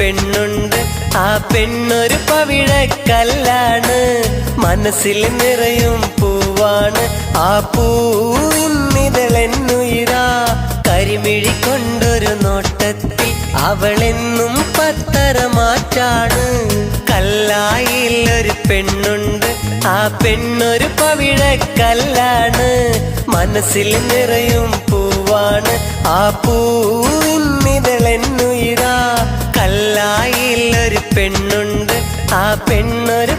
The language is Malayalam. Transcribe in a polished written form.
പെണ്ണുണ്ട്, ആ പെണ്ണൊരു പവിഴക്കല്ലാണ്, മനസ്സിൽ നിറയും പൂവാണ്, ആ പൂവിന്നിതളെന്നുയിരാ. കരിമിഴി കൊണ്ടൊരു നോട്ടത്തിൽ അവളെന്നും പത്തരമാറ്റാണ്. കല്ലായിലൊരു പെണ്ണുണ്ട്, ആ പെണ്ണൊരു പവിഴക്കല്ലാണ്, മനസ്സിൽ നിറയും പൂവാണ്, ആ പൂവിന്നിതളെന്നുയിരാ. കല്ലായിലൊരു പെണ്ണുണ്ട്, ആ പെണ്ണൊരു